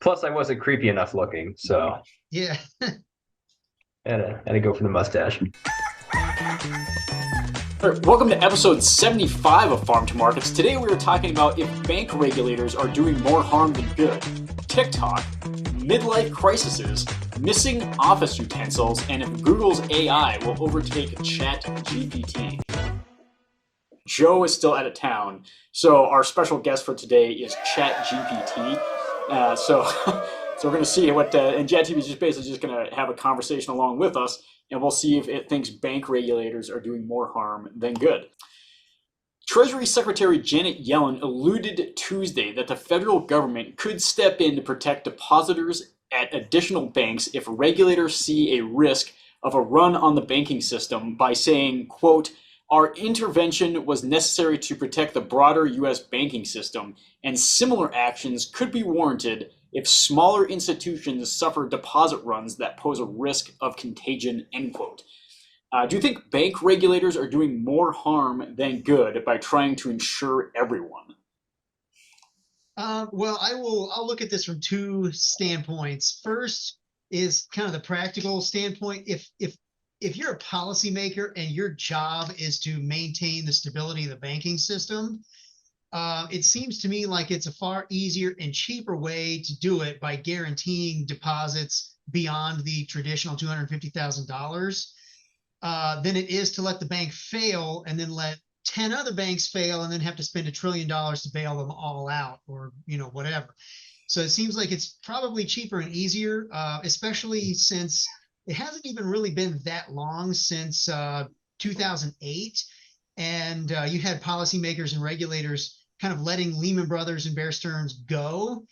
Plus, I wasn't creepy enough looking, so Yeah. had to go for the mustache. All right, welcome to episode 75 of Farm to Markets. Today we are talking about if bank regulators are doing more harm than good, TikTok, midlife crises, missing office utensils, and if Google's AI will overtake ChatGPT. Joe is still out of town, so our special guest for today is ChatGPT. So we're going to see what, and ChatGPT is just basically just going to have a conversation along with us, and we'll see if it thinks bank regulators are doing more harm than good. Treasury Secretary Janet Yellen alluded Tuesday that the federal government could step in to protect depositors at additional banks if regulators see a risk of a run on the banking system by saying, quote, "Our intervention was necessary to protect the broader U.S. banking system, and similar actions could be warranted if smaller institutions suffer deposit runs that pose a risk of contagion," end quote. Do you think bank regulators are doing more harm than good by trying to insure everyone? Well, I'll look at this from two standpoints. First is kind of the practical standpoint. If you're a policymaker and your job is to maintain the stability of the banking system, it seems to me like it's a far easier and cheaper way to do it by guaranteeing deposits beyond the traditional $250,000 than it is to let the bank fail and then let 10 other banks fail and then have to spend $1 trillion to bail them all out, or whatever. So it seems like it's probably cheaper and easier, especially since it hasn't even really been that long since 2008, and you had policymakers and regulators kind of letting Lehman Brothers and Bear Stearns go,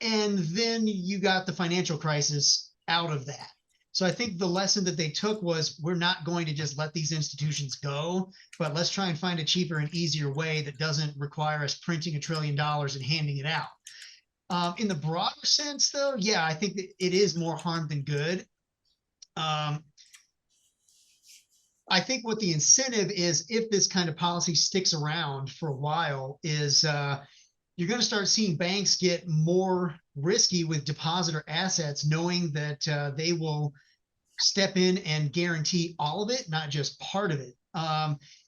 and then you got the financial crisis out of that. So I think the lesson that they took was, we're not going to just let these institutions go, but let's try and find a cheaper and easier way that doesn't require us printing $1 trillion and handing it out. In the broader sense, though, yeah, I think that it is more harm than good. I think what the incentive is, if this kind of policy sticks around for a while, is you're going to start seeing banks get more risky with depositor assets, knowing that they will step in and guarantee all of it, not just part of it.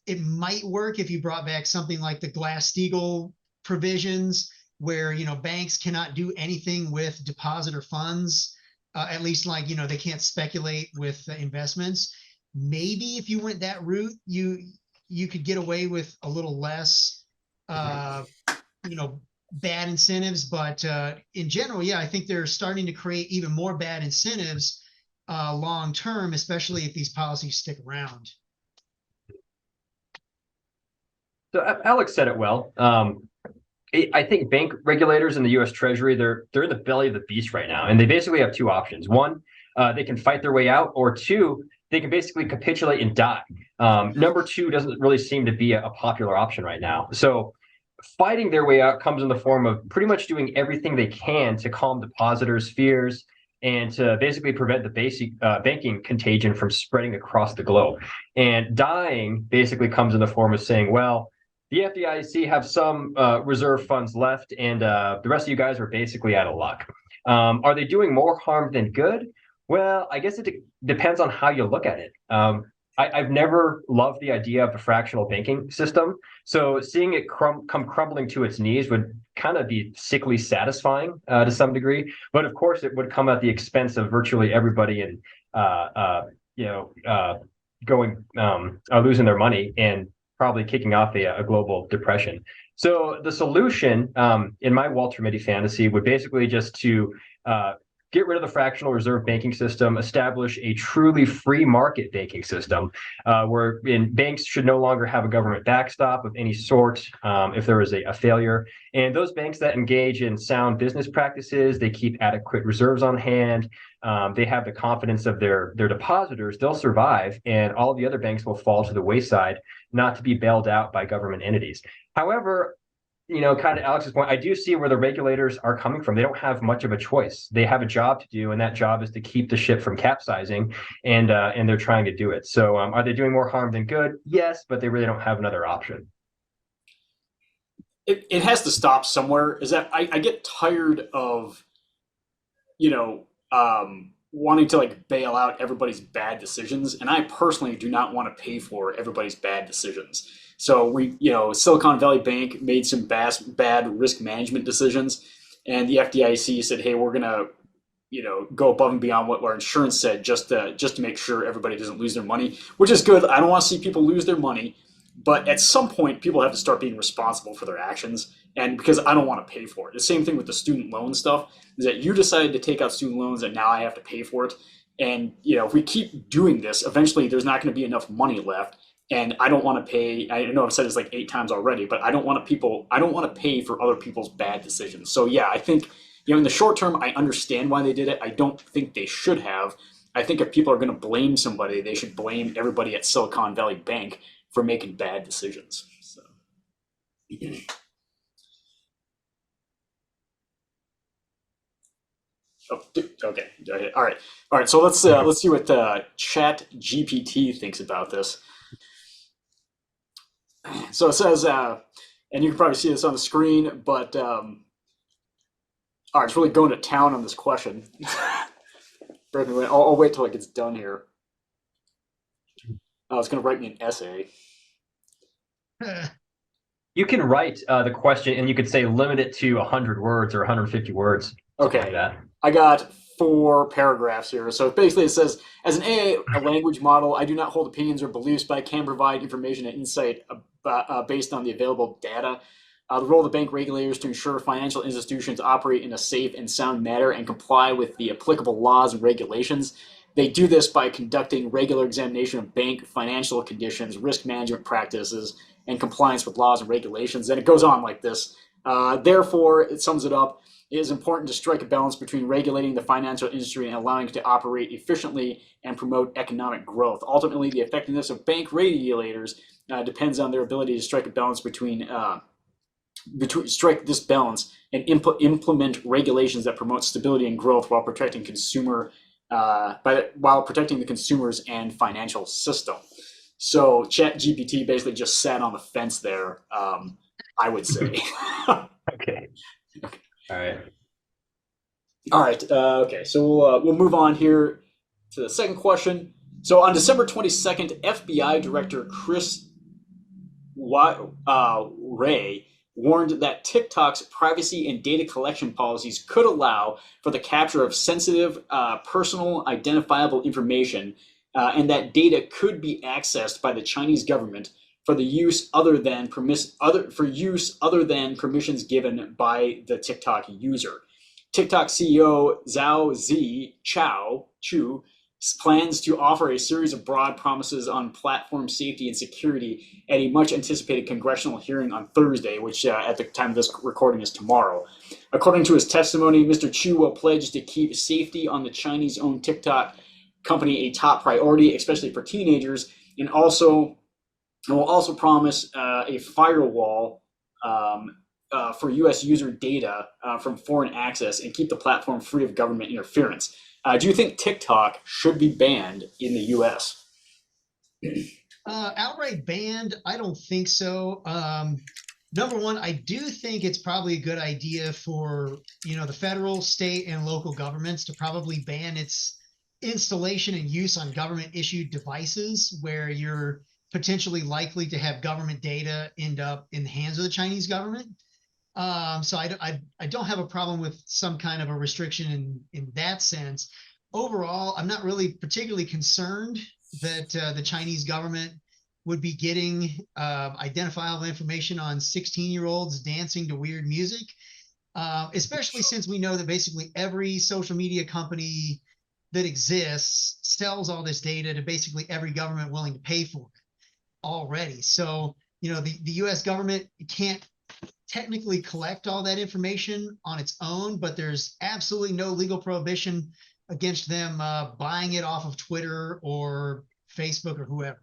It might work if you brought back something like the Glass-Steagall provisions, where banks cannot do anything with depositor funds, at least they can't speculate with investments. Maybe if you went that route, you could get away with a little less bad incentives. But in general, yeah, I think they're starting to create even more bad incentives long term, especially if these policies stick around. So Alex said it well. I think bank regulators in the U.S. Treasury, they're in the belly of the beast right now, and they basically have two options. One, they can fight their way out, or two, they can basically capitulate and die. Number two doesn't really seem to be a popular option right now. So fighting their way out comes in the form of pretty much doing everything they can to calm depositors' fears and to basically prevent the basic banking contagion from spreading across the globe. And dying basically comes in the form of saying, well, the FDIC have some reserve funds left, and the rest of you guys are basically out of luck. Are they doing more harm than good? Well, I guess it depends on how you look at it. I've never loved the idea of a fractional banking system. So seeing it come crumbling to its knees would kind of be sickly satisfying to some degree. But of course, it would come at the expense of virtually everybody and losing their money and probably kicking off a global depression. So the solution in my Walter Mitty fantasy would basically just to get rid of the fractional reserve banking system, establish a truly free market banking system where banks should no longer have a government backstop of any sort if there is a failure. And those banks that engage in sound business practices, they keep adequate reserves on hand, they have the confidence of their depositors, they'll survive, and all the other banks will fall to the wayside, not to be bailed out by government entities. However, kind of Alex's point, I do see where the regulators are coming from. They don't have much of a choice. They have a job to do, and that job is to keep the ship from capsizing, and they're trying to do it. So are they doing more harm than good? Yes, but they really don't have another option. It has to stop somewhere. Is that I get tired of you know, wanting to like bail out everybody's bad decisions, and I personally do not want to pay for everybody's bad decisions. So Silicon Valley Bank made some bad risk management decisions, and the FDIC said, "Hey, we're gonna, go above and beyond what our insurance said just to make sure everybody doesn't lose their money," which is good. I don't want to see people lose their money, but at some point, people have to start being responsible for their actions. And because I don't want to pay for it. The same thing with the student loan stuff is that you decided to take out student loans and now I have to pay for it. And if we keep doing this, eventually there's not going to be enough money left. And I don't want to pay. I know I've said this like 8 times already, but I don't want to pay for other people's bad decisions. So yeah, I think in the short term, I understand why they did it. I don't think they should have. I think if people are going to blame somebody, they should blame everybody at Silicon Valley Bank for making bad decisions. So. Oh, okay. All right. So let's see what Chat GPT thinks about this. So it says, and you can probably see this on the screen, but all right, it's really going to town on this question. I'll wait till it gets done here. Oh, it's going to write me an essay. You can write the question, and you could say limit it to 100 words or 150 words. Okay. Like that. I got 4 paragraphs here. So basically it says, as an AI, a language model, I do not hold opinions or beliefs, but I can provide information and insight based on the available data. The role of the bank regulators to ensure financial institutions operate in a safe and sound manner and comply with the applicable laws and regulations. They do this by conducting regular examination of bank financial conditions, risk management practices, and compliance with laws and regulations. And it goes on like this. Therefore, it sums it up. It is important to strike a balance between regulating the financial industry and allowing it to operate efficiently and promote economic growth. Ultimately, the effectiveness of bank regulators depends on their ability to strike a balance strike this balance and implement regulations that promote stability and growth while protecting while protecting the consumers and financial system. So ChatGPT basically just sat on the fence there, I would say. Okay. All right. Okay. So we'll move on here to the second question. So on December 22nd, FBI Director Chris Wray warned that TikTok's privacy and data collection policies could allow for the capture of sensitive, personal, identifiable information, and that data could be accessed by the Chinese government for the use other than permissions given by the TikTok user. TikTok CEO Zhao Chu plans to offer a series of broad promises on platform safety and security at a much anticipated congressional hearing on Thursday, which at the time of this recording is tomorrow. According to his testimony, Mr. Chu will pledge to keep safety on the Chinese-owned TikTok company a top priority, especially for teenagers, and will also promise a firewall for U.S. user data from foreign access and keep the platform free of government interference. Do you think TikTok should be banned in the U.S.? Outright banned? I don't think so. Number one, I do think it's probably a good idea for the federal, state, and local governments to probably ban its installation and use on government-issued devices where you're potentially likely to have government data end up in the hands of the Chinese government. So I don't have a problem with some kind of a restriction in that sense. Overall, I'm not really particularly concerned that the Chinese government would be getting identifiable information on 16-year-olds dancing to weird music, especially since we know that basically every social media company that exists sells all this data to basically every government willing to pay for it already. So, the U.S. government can't technically collect all that information on its own, but there's absolutely no legal prohibition against them buying it off of Twitter or Facebook or whoever.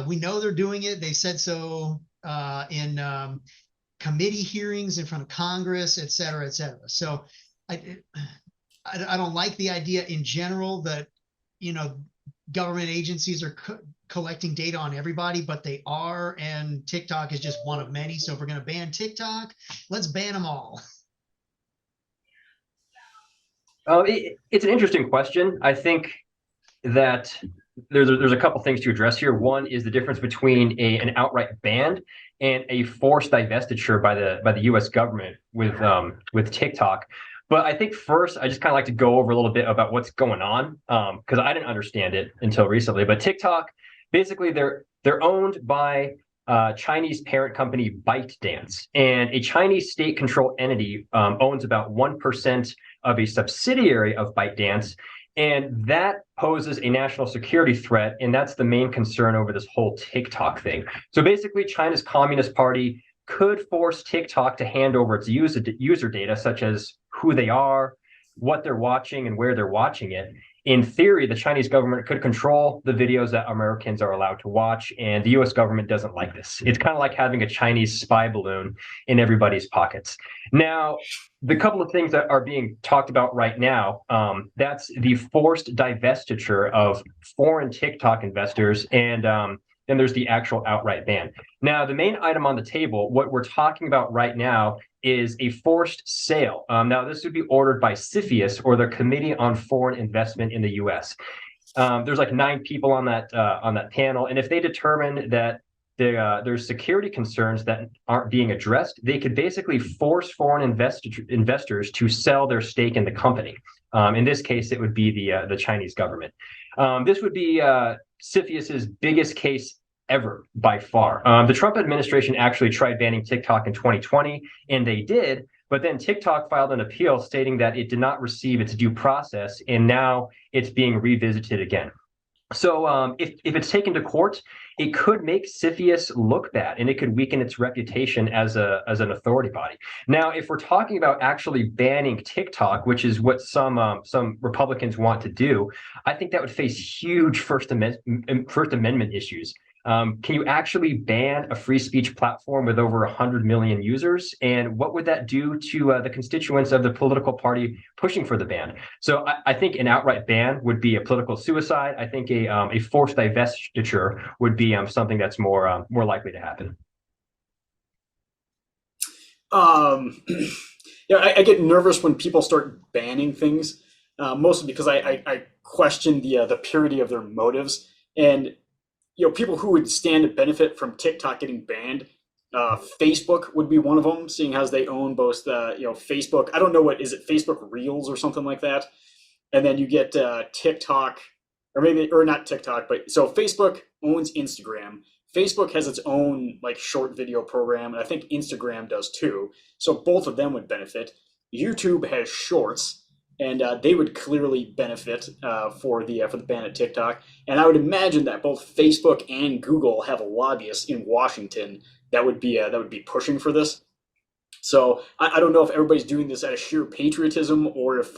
We know they're doing it. They said so in committee hearings in front of Congress, et cetera, et cetera. So I don't like the idea in general that, government agencies are collecting data on everybody, but they are, and TikTok is just one of many. So if we're going to ban TikTok, let's ban them all. It's an interesting question. I think that there's a couple things to address here. One is the difference between an outright ban and a forced divestiture by the U.S. government with TikTok. But I think first, I just kind of like to go over a little bit about what's going on because I didn't understand it until recently. But TikTok, basically, they're owned by Chinese parent company ByteDance, and a Chinese state-controlled entity owns about 1% of a subsidiary of ByteDance, and that poses a national security threat, and that's the main concern over this whole TikTok thing. So basically, China's Communist Party could force TikTok to hand over its user data, such as who they are, what they're watching, and where they're watching it. In theory, the Chinese government could control the videos that Americans are allowed to watch, and the US government doesn't like this. It's kind of like having a Chinese spy balloon in everybody's pockets. Now, the couple of things that are being talked about right now, that's the forced divestiture of foreign TikTok investors, and then there's the actual outright ban. Now, the main item on the table, what we're talking about right now, is a forced sale. Now, this would be ordered by CFIUS, or the Committee on Foreign Investment in the U.S. There's like 9 people on that panel, and if they determine that there's security concerns that aren't being addressed, they could basically force foreign investors to sell their stake in the company. In this case, it would be the Chinese government. This would be CFIUS's biggest case ever by far. The Trump administration actually tried banning TikTok in 2020, and they did, but then TikTok filed an appeal stating that it did not receive its due process, and now it's being revisited again. So if it's taken to court, it could make CFIUS look bad, and it could weaken its reputation as an authority body. Now, if we're talking about actually banning TikTok, which is what some Republicans want to do, I think that would face huge First Amendment issues. Can you actually ban a free speech platform with over 100 million users? And what would that do to the constituents of the political party pushing for the ban? So I think an outright ban would be a political suicide. I think a forced divestiture would be something that's more likely to happen. Yeah, I get nervous when people start banning things, mostly because I question the purity of their motives. And people who would stand to benefit from TikTok getting banned, Facebook would be one of them, seeing as they own both Facebook. I don't know what is it, Facebook Reels or something like that, and then you get TikTok, or not TikTok, but so Facebook owns Instagram. Facebook has its own like short video program, and I think Instagram does too. So both of them would benefit. YouTube has Shorts, and they would clearly benefit for the ban at TikTok. And I would imagine that both Facebook and Google have lobbyists in Washington that would be pushing for this. So I don't know if everybody's doing this out of sheer patriotism or if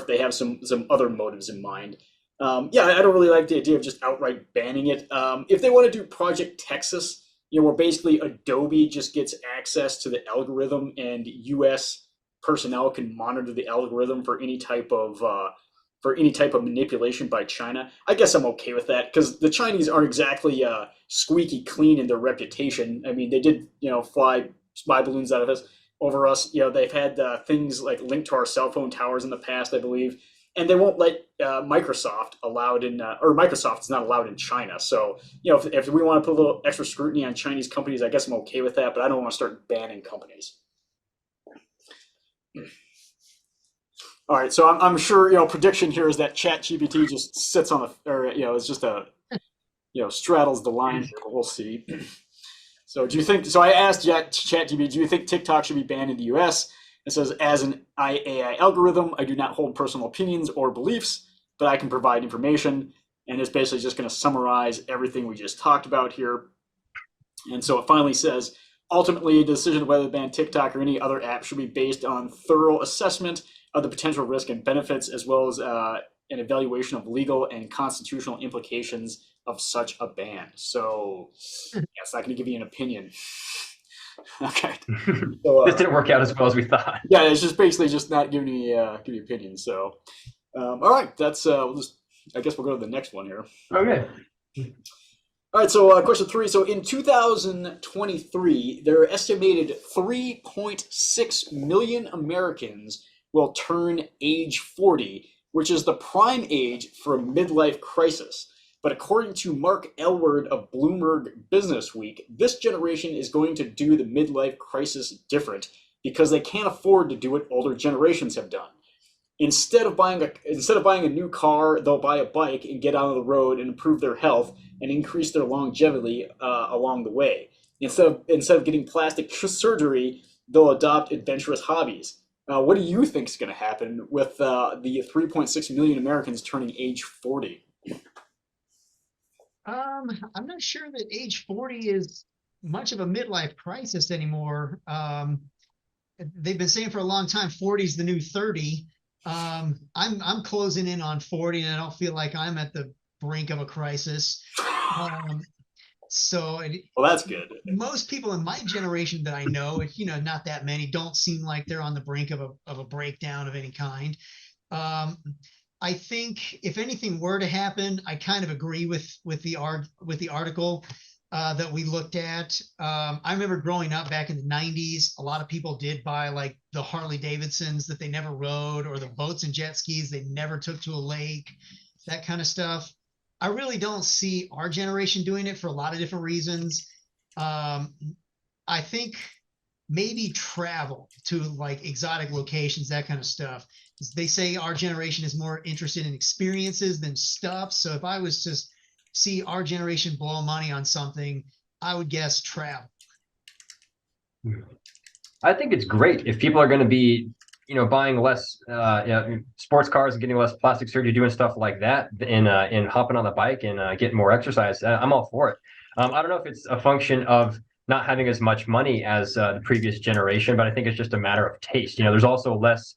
they have some other motives in mind. I don't really like the idea of just outright banning it. If they want to do Project Texas, where basically Adobe just gets access to the algorithm and U.S. personnel can monitor the algorithm for any type of manipulation by China, I guess I'm okay with that, because the Chinese aren't exactly squeaky clean in their reputation. I mean, they did fly spy balloons out of us over us. They've had things like linked to our cell phone towers in the past, I believe, and they won't let Microsoft allowed in or Microsoft is not allowed in China. So if we want to put a little extra scrutiny on Chinese companies, I guess I'm okay with that, but I don't want to start banning companies. All right, so I'm sure prediction here is that ChatGPT just sits on it's just straddles the line here, but we'll see. So do you think? So I asked ChatGPT, do you think TikTok should be banned in the U.S.? It says, as an AI algorithm, I do not hold personal opinions or beliefs, but I can provide information, and it's basically just going to summarize everything we just talked about here. And so it finally says, ultimately, a decision whether to ban TikTok or any other app should be based on thorough assessment of the potential risk and benefits, as well as an evaluation of legal and constitutional implications of such a ban. So, it's not going to give you an opinion. Okay. So, this didn't work out as well as we thought. Yeah, it's just basically just not giving me opinions. So, all right, that's I guess we'll go to the next one here. Okay. All right, so question 3. So in 2023, there are estimated 3.6 million Americans will turn age 40, which is the prime age for a midlife crisis. But according to Mark Elward of Bloomberg Business Week, this generation is going to do the midlife crisis different because they can't afford to do what older generations have done. Instead of buying a new car, they'll buy a bike and get out on the road and improve their health and increase their longevity along the way. Instead of getting plastic surgery, they'll adopt adventurous hobbies. What do you think is going to happen with the 3.6 million Americans turning age 40? I'm not sure that age 40 is much of a midlife crisis anymore. They've been saying for a long time 40 is the new 30. I'm closing in on 40, and I don't feel like I'm at the brink of a crisis. Well, that's good. Most people in my generation that I know, not that many, don't seem like they're on the brink of a breakdown of any kind. I think if anything were to happen, I kind of agree with the article that we looked at. I remember growing up back in the 90s, a lot of people did buy like the Harley Davidsons that they never rode, or the boats and jet skis they never took to a lake, that kind of stuff. I really don't see our generation doing it for a lot of different reasons. I think maybe travel to like exotic locations, that kind of stuff. They say our generation is more interested in experiences than stuff. So if I was to see our generation blow money on something, I would guess travel. I think it's great if people are going to be, buying less sports cars and getting less plastic surgery, doing stuff like that, and hopping on the bike and getting more exercise. I'm all for it. I don't know if it's a function of not having as much money as the previous generation, but I think it's just a matter of taste. There's also less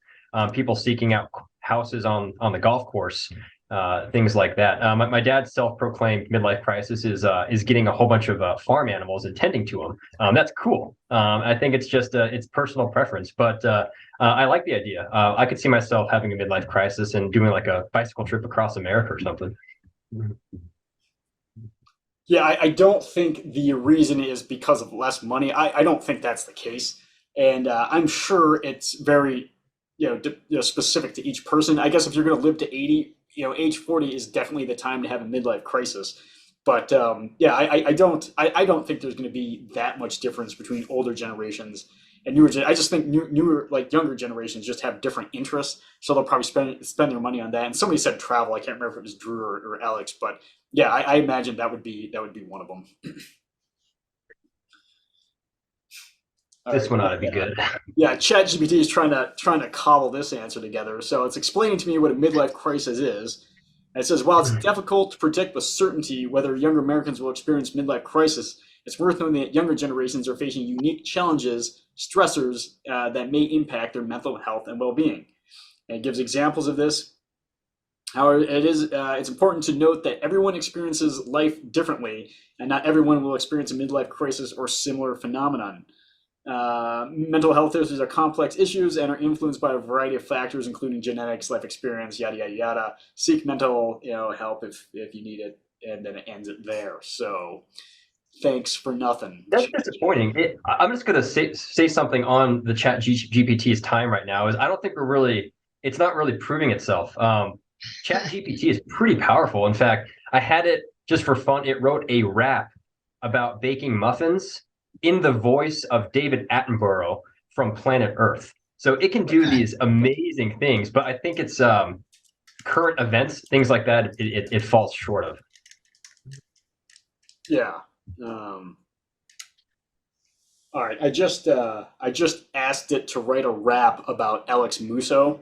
people seeking out houses on the golf course, things like that. My dad's self-proclaimed midlife crisis is getting a whole bunch of farm animals and tending to them. That's cool. I think it's just it's personal preference, but I like the idea. I could see myself having a midlife crisis and doing like a bicycle trip across America or something. Yeah, I don't think the reason is because of less money. I don't think that's the case, and I'm sure it's very specific to each person. I guess if you're going to live to 80, age 40 is definitely the time to have a midlife crisis. But I don't think there's going to be that much difference between older generations and newer. I just think newer, like younger generations, just have different interests, so they'll probably spend their money on that. And somebody said travel. I can't remember if it was Drew or Alex, but yeah, I imagine that would be one of them. This one ought to be good. Yeah, ChatGPT is trying to cobble this answer together. So it's explaining to me what a midlife crisis is. And it says, while it's difficult to predict with certainty whether younger Americans will experience midlife crisis, it's worth noting that younger generations are facing unique challenges, stressors that may impact their mental health and well-being. And it gives examples of this. However, it's important to note that everyone experiences life differently, and not everyone will experience a midlife crisis or similar phenomenon. Mental health issues are complex issues and are influenced by a variety of factors, including genetics, life experience, yada yada yada. Seek mental help if you need it, and then it ends it there. So, thanks for nothing. That's disappointing. I'm just gonna say something on the Chat GPT's time right now. Is I don't think it's not really proving itself. Chat GPT is pretty powerful. In fact, I had it just for fun. It wrote a rap about baking muffins in the voice of David Attenborough from Planet Earth. So it can do these amazing things, but I think it's current events, things like that, it falls short of. Yeah. All right. I just asked it to write a rap about Alex Musso.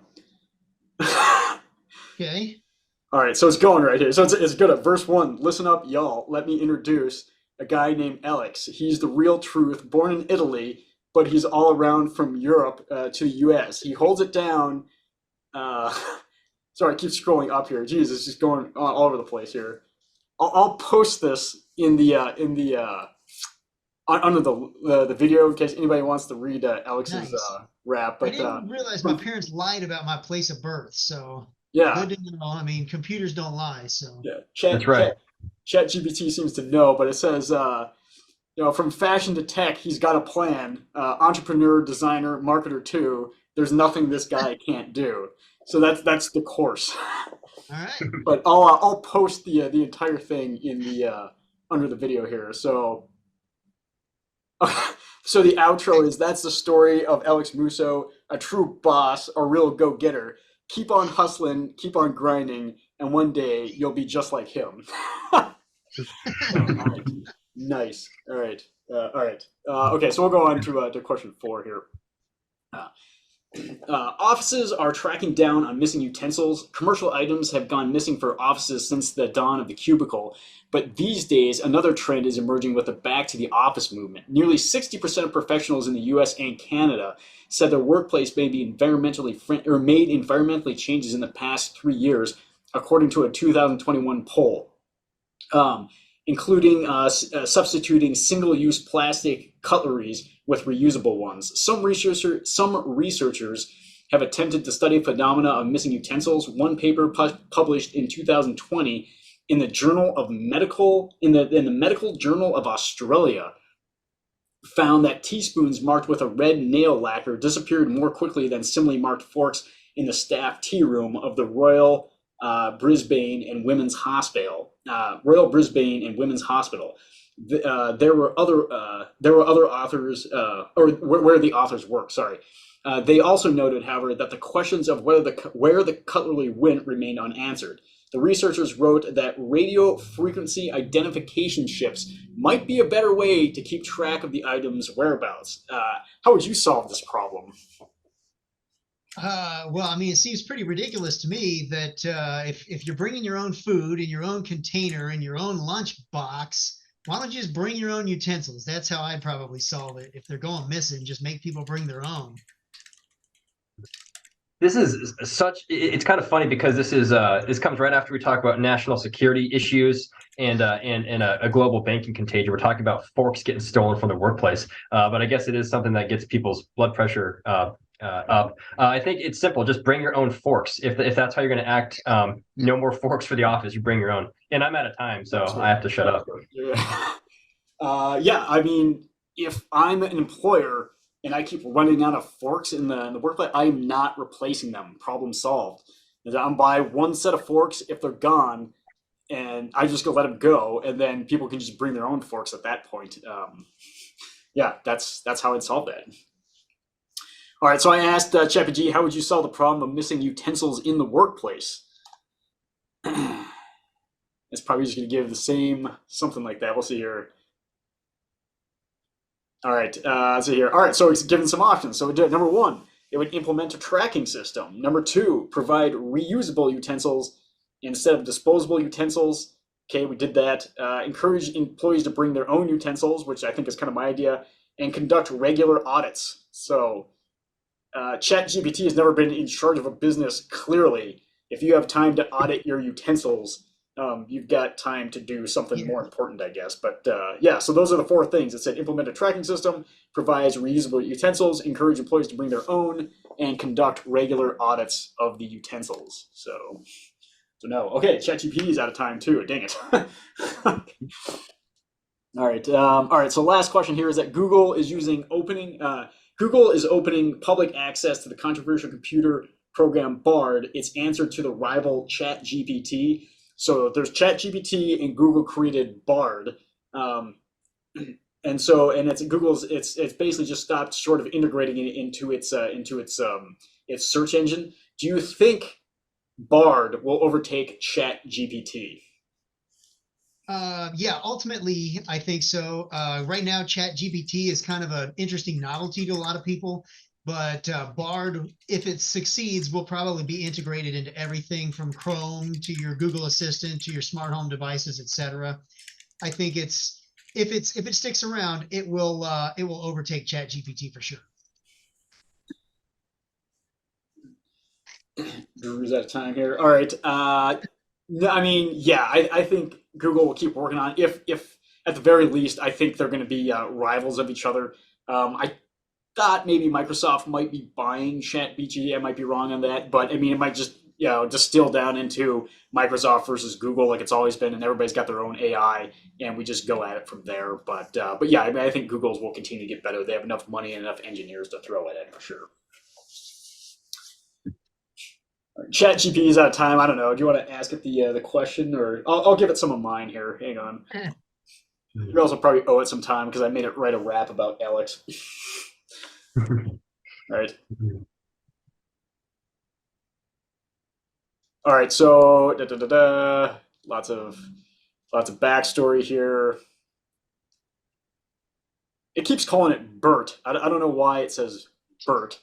Okay. All right. So it's going right here. So it's good at verse 1. Listen up, y'all. Let me introduce a guy named Alex. He's the real truth, born in Italy, but he's all around from Europe to the US. He holds it down. Sorry, I keep scrolling up here. Jeez, it's just going all over the place here. I'll post this in the under the video in case anybody wants to read Alex's rap. But I didn't realize my parents lied about my place of birth. So yeah, good to know. I mean, computers don't lie. So yeah, that's right. ChatGPT seems to know, but it says, from fashion to tech, he's got a plan. Entrepreneur, designer, marketer too. There's nothing this guy can't do. So that's the course. All right. But I'll post the entire thing in the under the video here. So so the outro is, that's the story of Alex Musso, a true boss, a real go-getter. Keep on hustling, keep on grinding, and one day you'll be just like him. All right. Nice. All right. Okay, so we'll go on to question 4 here. Offices are tracking down on missing utensils. Commercial items have gone missing for offices since the dawn of the cubicle. But these days, another trend is emerging with the back to the office movement. Nearly 60% of professionals in the US and Canada said their workplace may be made environmentally changes in the past 3 years, according to a 2021 poll. Including substituting single-use plastic cutleries with reusable ones. Some researchers have attempted to study phenomena of missing utensils. One paper published in 2020 in the Medical Journal of Australia found that teaspoons marked with a red nail lacquer disappeared more quickly than similarly marked forks in the staff tea room of the Royal Brisbane and Women's Hospital. There were other authors, or where the authors work. Sorry. They also noted, however, that the questions of where the cutlery went remained unanswered. The researchers wrote that radio frequency identification chips might be a better way to keep track of the item's whereabouts. How would you solve this problem? Well, I mean, it seems pretty ridiculous to me that if you're bringing your own food in your own container in your own lunch box, why don't you just bring your own utensils? That's how I'd probably solve it. If they're going missing, just make people bring their own. This is it's kind of funny because this comes right after we talk about national security issues and a global banking contagion. We're talking about forks getting stolen from the workplace, but I guess it is something that gets people's blood pressure up. I think it's simple. Just bring your own forks. If that's how you're going to act, no more forks for the office. You bring your own. And I'm out of time, so I have to shut up. Yeah, I mean, if I'm an employer and I keep running out of forks in the workplace, I'm not replacing them. Problem solved. I'm buy one set of forks if they're gone, and I just go let them go, and then people can just bring their own forks at that point. Yeah, that's how I'd solve that. All right, so I asked ChatGPT, how would you solve the problem of missing utensils in the workplace? It's probably just going to give the same something like that. We'll see here. All right, let's see here. All right, so it's given some options. So number 1, it would implement a tracking system. Number 2, provide reusable utensils instead of disposable utensils. Okay, we did that. Encourage employees to bring their own utensils, which I think is kind of my idea, and conduct regular audits. So ChatGPT has never been in charge of a business, clearly. If you have time to audit your utensils, you've got time to do something more important, I guess. But yeah, so those are the 4 things. It said implement a tracking system, provides reusable utensils, encourage employees to bring their own, and conduct regular audits of the utensils. So no. Okay, ChatGPT is out of time too. Dang it. All right. So last question here is that Google is opening public access to the controversial computer program Bard, its answer to the rival ChatGPT. So there's ChatGPT and Google created Bard. And it's Google's it's basically just stopped short of integrating it into its search engine. Do you think Bard will overtake ChatGPT? Yeah, ultimately, I think so. Right now, ChatGPT is kind of an interesting novelty to a lot of people, but Bard, if it succeeds, will probably be integrated into everything from Chrome to your Google Assistant to your smart home devices, etc. I think if it sticks around, it will overtake ChatGPT for sure. Drew's out of time here. All right. I mean, yeah, I think Google will keep working on it. If at the very least, I think they're going to be rivals of each other. I thought maybe Microsoft might be buying ChatGPT. I might be wrong on that, but I mean, it might just distill down into Microsoft versus Google, like it's always been, and everybody's got their own AI, and we just go at it from there. But yeah, I mean, I think Google's will continue to get better. They have enough money and enough engineers to throw at it for sure. Chat GP is out of time. I don't know. Do you want to ask it the question, or I'll give it some of mine here. Hang on. We also probably owe it some time because I made it write a rap about Alex. Right. All right. So lots of backstory here. It keeps calling it BERT. I don't know why it says BERT.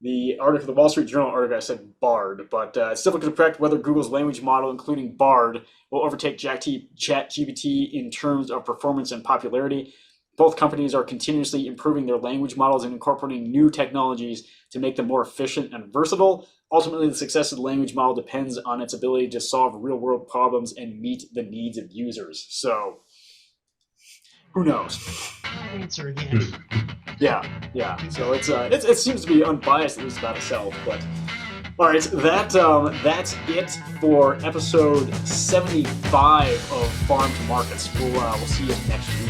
The article, the Wall Street Journal article, I said BARD, but it's difficult to predict whether Google's language model, including BARD, will overtake ChatGPT in terms of performance and popularity. Both companies are continuously improving their language models and incorporating new technologies to make them more efficient and versatile. Ultimately, the success of the language model depends on its ability to solve real-world problems and meet the needs of users. So, who knows? Answer again. Yeah. So it seems to be unbiased, at least about itself. But all right, that's it for episode 75 of Farm to Markets. We'll see you next week.